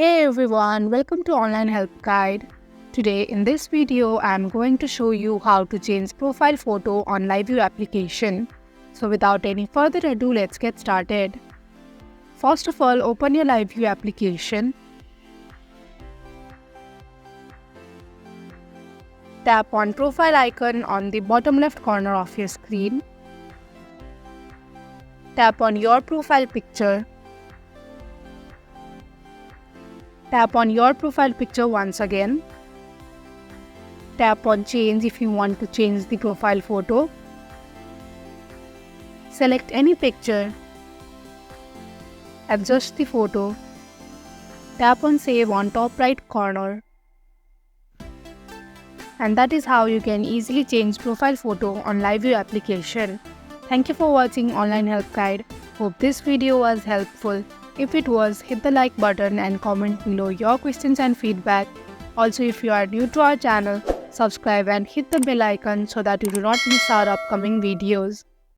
Hey everyone, welcome to Online Help Guide. Today in this video, I am going to show you how to change profile photo on LivU application. So without any further ado, let's get started. First of all, open your LivU application. Tap on profile icon on the bottom left corner of your screen. Tap on your profile picture. Tap on your profile picture once again. Tap on change if you want to change the profile photo. Select any picture. Adjust the photo. Tap on save on top right corner. And that is how you can easily change profile photo on LivU application. Thank you for watching Online Help Guide. Hope this video was helpful. If it was, hit the like button and comment below your questions and feedback. Also, if you are new to our channel, subscribe and hit the bell icon so that you do not miss our upcoming videos.